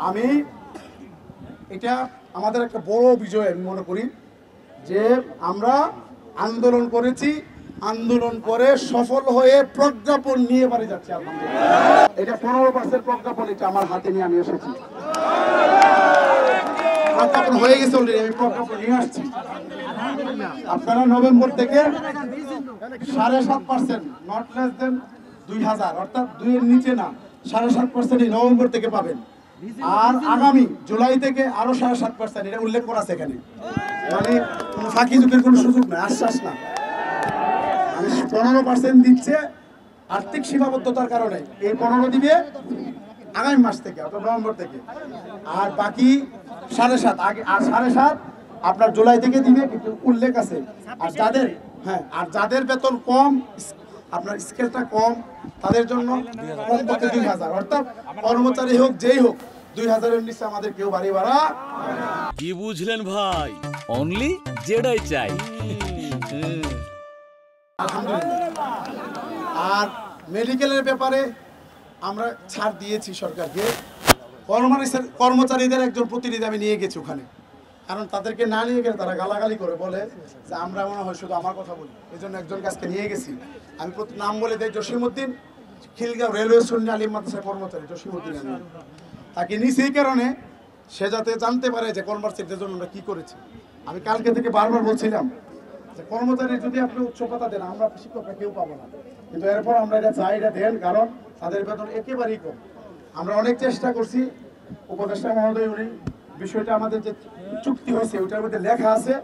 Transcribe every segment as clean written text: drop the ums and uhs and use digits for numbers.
আমি এটা আমাদের একটা বড় বিজয় আমি মনে করি যে আমরা আন্দোলন করেছি, আন্দোলন করে সফল হয়ে প্রজ্ঞাপন নিয়ে বাড়ি যাচ্ছি। আলহামদুলিল্লাহ এটা 15% প্রজ্ঞাপন, এটা আমার হাতে নিয়ে আমি এসেছি। প্রজ্ঞাপন হয়ে গেছে অলরেডি, আমি প্রজ্ঞাপন নিয়ে আসছি। আপনারা নভেম্বর থেকে 7.5%, নট লেস দেন 2000, অর্থাৎ 2 এর নিচে না, 7.5% নভেম্বর থেকে পাবেন। আর আগামী জুলাই থেকে আরো 7.5%, এটা উল্লেখ করা আছে এখানে, মানে কোনো ফাঁকি ঝুঁকির কোনো সুযোগ নাই, আশ্বাস না। 15% দিচ্ছে আর্থিক সীমাবদ্ধতার কারণে, এই 15 দিবে আগামী মাস থেকে অর্থাৎ নভেম্বর থেকে, আর বাকি 7.5 আগে, আর 7.5 আপনার জুলাই থেকে দিবে, কিন্তু উল্লেখ আছে। আর যাদের আর যাদের বেতন কম, আপনার স্কেলটা কম, তাদের জন্য কমপক্ষে 2000, অর্থাৎ কর্মচারী হোক যেই হোক 2000-এর নিচে আমাদের কেউ বাড়ি ভাড়া। কি বুঝলেন ভাই? অনলি যেটাই চাই। আলহামদুলিল্লাহ। আর মেডিকেলের ব্যাপারে আমরা ছাড় দিয়েছি সরকারকে। কর্মচারীদের একজন প্রতিনিধি আমি নিয়ে গেছি ওখানে, কারণ তাদেরকে না নিয়ে গেলে তারা গালাগালি করে, বলে যে আমরা মনে হয় শুধু আমার কথা বলি। এই জন্য একজন কাছকে নিয়ে গেছি, আমি নাম বলে দেয়, জসিমউদ্দিন, খিলগাঁও রেলওয়ে স্টেশন আলিম মাদ্রাসার কর্মচারী জসিমউদ্দিন। তাকে নিয়েছি এই কারণে সে যাতে জানতে পারে যে কর্মচারীদের জন্য আমরা কি করেছি। আমি কালকে থেকে বারবার বলছিলাম যে কর্মচারী যদি আপনি উচ্চ ভাতা দেন, আমরা শিক্ষকরা কেউ পাবো না, কিন্তু এরপর আমরা এটা চাই, এটা দেন, কারণ তাদের বেতন একেবারেই কম। আমরা অনেক চেষ্টা করছি, উপদেষ্টা মহোদয় উনি বিষয়টা, আমাদের যে চুক্তি হয়েছে ওইটার মধ্যে লেখা আছে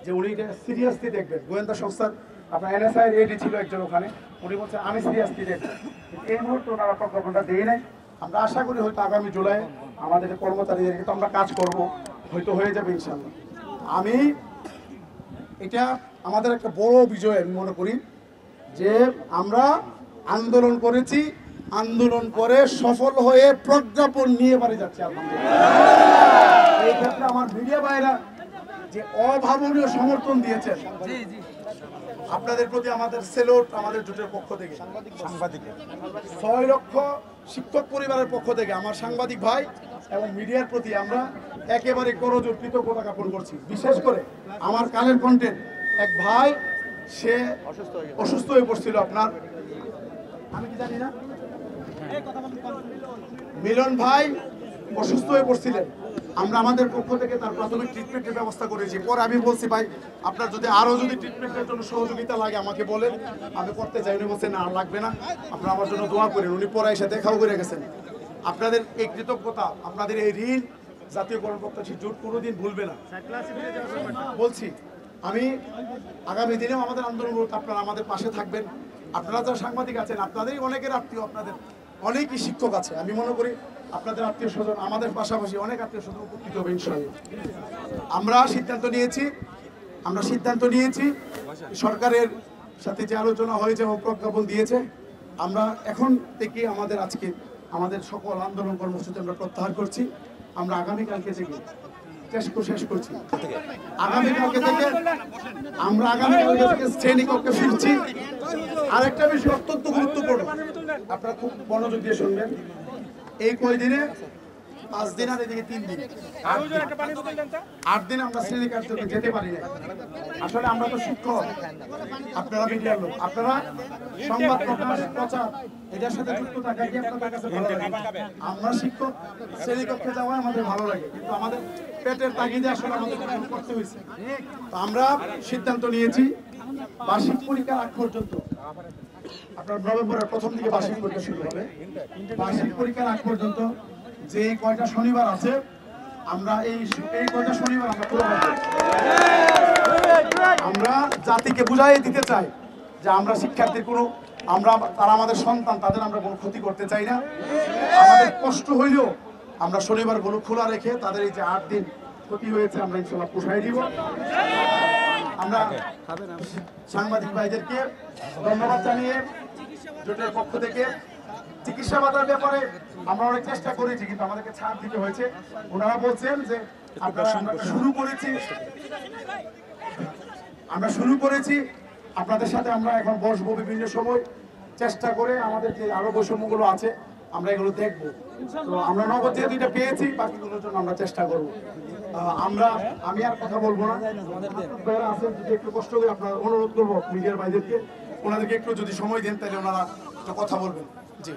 যে উনি এটা সিরিয়াসলি দেখবেন। গোয়েন্দা সংস্থার আপনার NSI এডি ছিল একজন ওখানে, উনি বলছেন আমি সিরিয়াসলি দেখবেন। এই মুহূর্তে ওনারা প্রজ্ঞাপনটা দিয়ে নেয়। আমরা আশা করি হয়তো আগামী জুলাই আমাদের কর্মচারীদেরকে তো আমরা কাজ করব, হয়তো হয়ে যাবে ইনশাল্লাহ। আমি এটা আমাদের একটা বড় বিজয় আমি মনে করি যে আমরা আন্দোলন করেছি, আন্দোলন করে সফল হয়ে প্রজ্ঞাপন নিয়ে বাড়ি যাচ্ছি। আলহামদুলিল্লাহ এই ক্ষেত্রে আমার মিডিয়া ভাইরা যে অভাবনীয় সমর্থন দিয়েছেন, আপনাদের প্রতি আমাদের সেলুট, আমাদের জোটের পক্ষ থেকে, সাংবাদিক 6 লক্ষ শিক্ষক পরিবারের পক্ষ থেকে আমার সাংবাদিক ভাই এবং মিডিয়ার প্রতি আমরা একেবারে করজোড় কৃতজ্ঞতা জ্ঞাপন করছি। বিশেষ করে আমার কালের কন্টেন্ট এক ভাই, সে অসুস্থ হয়ে পড়ছিল, আপনার আমি কি জানি না, মিলন ভাই অসুস্থ হয়ে পড়ছিলেন। আমরা আমাদের পক্ষ থেকে তার প্রাথমিক ট্রিটমেন্টের ব্যবস্থা করেছি। পরে আমি বলছি ভাই আপনার যদি আরো ট্রিটমেন্টের জন্য সহযোগিতা লাগে আমাকে বলেন, আমি করতে চাই। উনি বলছেন না আর লাগবে না, আপনারা আমার জন্য দোয়া করেন। উনি পরে এসে দেখাও করে গেছেন। আপনাদের এই কৃতজ্ঞতা, আপনাদের এই ঋণ জাতীয় কর্মকর্তা জোট কোনোদিন ভুলবে না। বলছি আমি আগামী দিনেও আমাদের আন্দোলন, আপনারা আমাদের পাশে থাকবেন। আপনারা যারা সাংবাদিক আছেন, আপনাদেরই অনেকের আত্মীয়, আপনাদের অনেকই শিক্ষক আছে, আমি মনে করি আপনাদের আত্মীয় স্বজন, আমাদের পাশাপাশি অনেক আত্মীয় স্বজন উপকৃত হবে ইনশাআল্লাহ। আমরা সিদ্ধান্ত নিয়েছি সরকারের সাথে যে আলোচনা হয়েছে এবং প্রজ্ঞাপন দিয়েছে, আমরা এখন থেকে আজকে আমাদের সকল আন্দোলন কর্মসূচি আমরা প্রত্যাহার করছি। আমরা আগামীকালকে থেকে শেষ করছি। আগামীকালকে থেকে আমরা শ্রেণীকক্ষে ফিরছি। আরেকটা বিষয় অত্যন্ত গুরুত্বপূর্ণ, আপনারা খুব মনোযোগ দিয়ে শুনবেন। এই কয়দিনে 5 দিন আর এদিকে 3 দিন, 8 দিন আমরা শ্রেণী কার্যক্রমে যেতে পারি না। আসলে আমরা তো শিক্ষক, আপনারা মিডিয়ার লোক, আপনারা সংবাদ প্রচার এটার সাথে যুক্ত থাকা কি আপনাদের কাছে ভালো লাগে? আমরা শিক্ষক, শ্রেণীকক্ষে যাওয়া আমাদের ভালো লাগে, কিন্তু আমাদের পেটের তাগিদে আসলে আমাদের করতে হয়েছে। তো আমরা সিদ্ধান্ত নিয়েছি বার্ষিক পরীক্ষার আগ পর্যন্ত, আপনার নভেম্বরের প্রথম দিকে বার্ষিক পরীক্ষা শুরু হবে। বার্ষিক পরীক্ষার আগ পর্যন্ত যে কয়টা শনিবার আছে, আমরা এই কয়টা শনিবার আমরা জাতিকে বুঝাই দিতে চাই যে আমরা শিক্ষার্থীর কোনো, তারা আমাদের সন্তান, তাদের আমরা কোনো ক্ষতি করতে চাই না। আমাদের কষ্ট হইলেও আমরা শনিবারগুলো খোলা রেখে তাদের এই যে 8 দিন ক্ষতি হয়েছে আমরা ইনশাআল্লাহ পুষাই দিব। আমরা সাংবাদিক ভাইদেরকে ধন্যবাদ জানিয়ে জোটের পক্ষ থেকে চিকিৎসা ভাতার ব্যাপারে আমরা অনেক চেষ্টা করেছি, কিন্তু আমাদেরকে ছাড় দিতে হয়েছে। ওনারা বলছেন যে আমরা শুরু করেছি আপনাদের সাথে আমরা এখন বসবো বিভিন্ন সময়, চেষ্টা করে আমাদের যে আরো বৈষম্যগুলো আছে আমরা এগুলো দেখবো। তো আমরা নগদ যেহেতু এটা পেয়েছি, বাকিগুলোর জন্য আমরা চেষ্টা করবো। আমি আর কথা বলবো না, আপনারা আছেন, যদি একটু কষ্ট করে আপনার অনুরোধ করবো মিডিয়ার ভাইদেরকে, ওনাদেরকে একটু যদি সময় দেন তাহলে ওনারা একটা কথা বলবেন। জি।